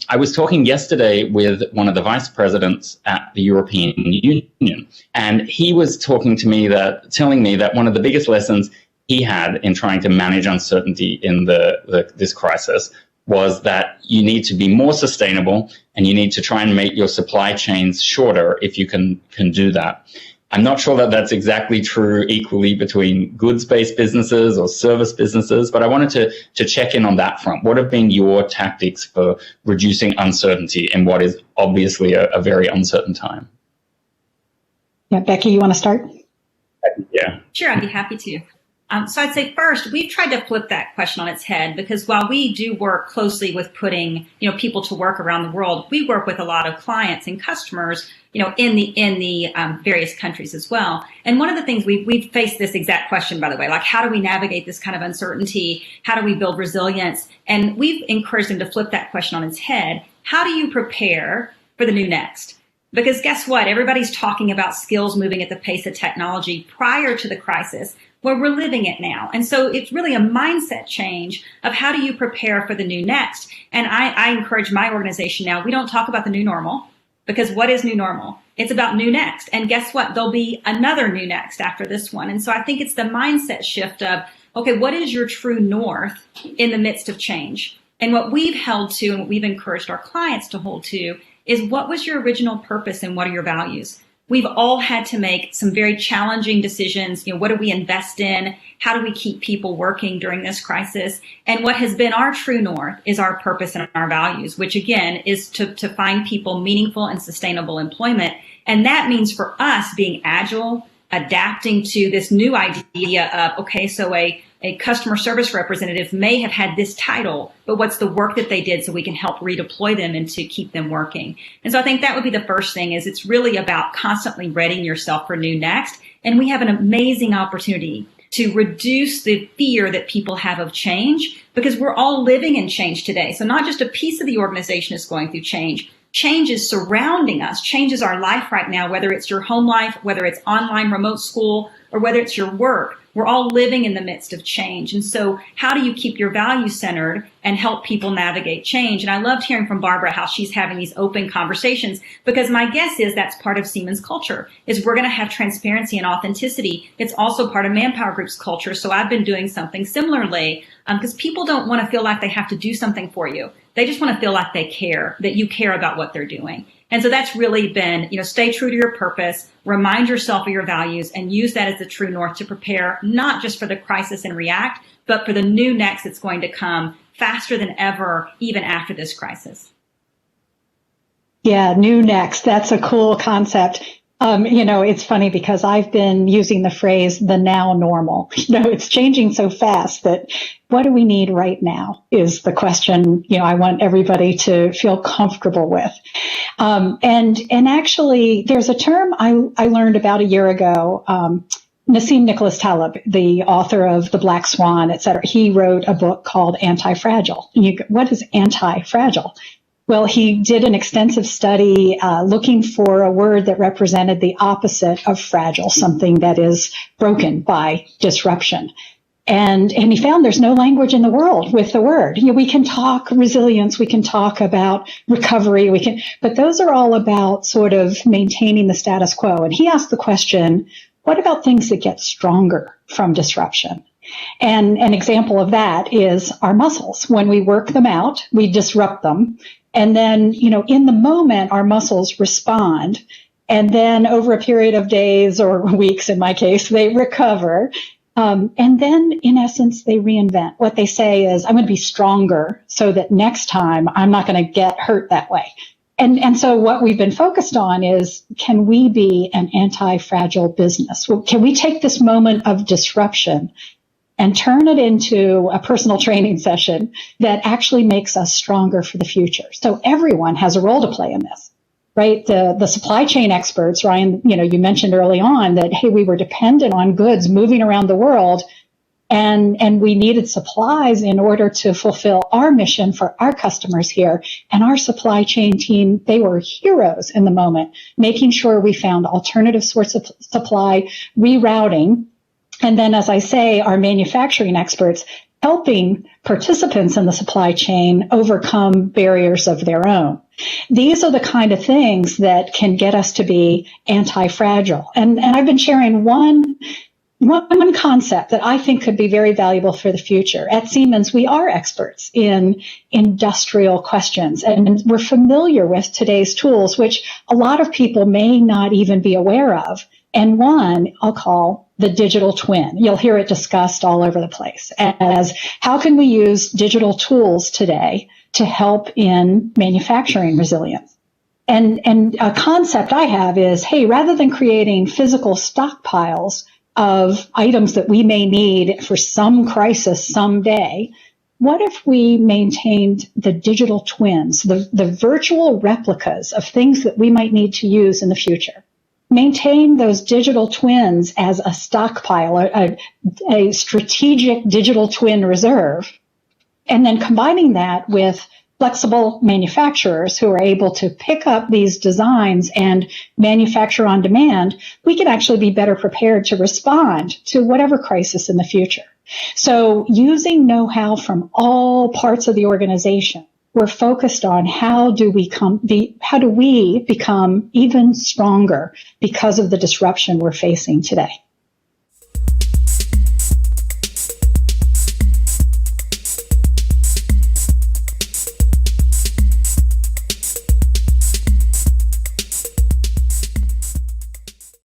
I was talking yesterday with one of the vice presidents at the European Union, and he was telling me that one of the biggest lessons he had in trying to manage uncertainty in this crisis was that you need to be more sustainable and you need to try and make your supply chains shorter if you can do that. I'm not sure that that's exactly true equally between goods-based businesses or service businesses, but I wanted to check in on that front. What have been your tactics for reducing uncertainty in what is obviously a very uncertain time? Yeah, Becky, you want to start? Yeah. Sure, I'd be happy to. So I'd say first, we've tried to flip that question on its head, because while we do work closely with putting, people to work around the world, we work with a lot of clients and customers, in the various countries as well. And one of the things we've faced this exact question, by the way, like, how do we navigate this kind of uncertainty? How do we build resilience? And we've encouraged them to flip that question on its head. How do you prepare for the new next? Because guess what? Everybody's talking about skills moving at the pace of technology prior to the crisis. Where we're living it now. And so it's really a mindset change of how do you prepare for the new next. And I encourage my organization now, we don't talk about the new normal, because what is new normal? It's about new next. And guess what? There'll be another new next after this one. And so I think it's the mindset shift of, okay, what is your true north in the midst of change? And what we've held to and what we've encouraged our clients to hold to is, what was your original purpose and what are your values? We've all had to make some very challenging decisions. What do we invest in? How do we keep people working during this crisis? And what has been our true north is our purpose and our values, which again is to find people meaningful and sustainable employment. And that means for us being agile, adapting to this new idea of, okay, so a customer service representative may have had this title, but what's the work that they did so we can help redeploy them and to keep them working? And so I think that would be the first thing, is it's really about constantly readying yourself for new next. And we have an amazing opportunity to reduce the fear that people have of change, because we're all living in change today. So not just a piece of the organization is going through change. Change is surrounding us. Change is our life right now, whether it's your home life, whether it's online remote school, or whether it's your work. We're all living in the midst of change. And so how do you keep your values centered and help people navigate change? And I loved hearing from Barbara how she's having these open conversations, because my guess is that's part of Siemens culture, is we're going to have transparency and authenticity. It's also part of Manpower Group's culture. So I've been doing something similarly, because people don't want to feel like they have to do something for you. They just want to feel like they care, that you care about what they're doing. And so that's really been, stay true to your purpose, remind yourself of your values, and use that as the true north to prepare not just for the crisis and react, but for the new next that's going to come faster than ever, even after this crisis. Yeah, new next. That's a cool concept. It's funny because I've been using the phrase the now normal. It's changing so fast that what do we need right now is the question, I want everybody to feel comfortable with. And actually there's a term I learned about a year ago. Nassim Nicholas Taleb, the author of The Black Swan, et cetera, he wrote a book called Anti-Fragile. What is anti-fragile? Well, he did an extensive study looking for a word that represented the opposite of fragile, something that is broken by disruption. And he found there's no language in the world with the word. We can talk resilience, we can talk about recovery, but those are all about sort of maintaining the status quo. And he asked the question, what about things that get stronger from disruption? And an example of that is our muscles. When we work them out, we disrupt them. And then, in the moment, our muscles respond. And then over a period of days or weeks, in my case, they recover. And then, in essence, they reinvent. What they say is, I'm going to be stronger so that next time I'm not going to get hurt that way. And so what we've been focused on is, can we be an anti-fragile business? Can we take this moment of disruption and turn it into a personal training session that actually makes us stronger for the future? So everyone has a role to play in this, right? The supply chain experts, Ryan, you mentioned early on that, hey, we were dependent on goods moving around the world, and we needed supplies in order to fulfill our mission for our customers here. And our supply chain team, they were heroes in the moment, making sure we found alternative sources of supply, rerouting. And then, as I say, our manufacturing experts helping participants in the supply chain overcome barriers of their own. These are the kind of things that can get us to be anti-fragile. And I've been sharing one concept that I think could be very valuable for the future. At Siemens, we are experts in industrial questions, and we're familiar with today's tools, which a lot of people may not even be aware of. And one I'll call the digital twin. You'll hear it discussed all over the place as how can we use digital tools today to help in manufacturing resilience. And a concept I have is, hey, rather than creating physical stockpiles of items that we may need for some crisis someday, what if we maintained the digital twins, the virtual replicas of things that we might need to use in the future? Maintain those digital twins as a stockpile, a strategic digital twin reserve, and then combining that with flexible manufacturers who are able to pick up these designs and manufacture on demand, we can actually be better prepared to respond to whatever crisis in the future. So using know-how from all parts of the organization, we're focused on how do we become even stronger because of the disruption we're facing today.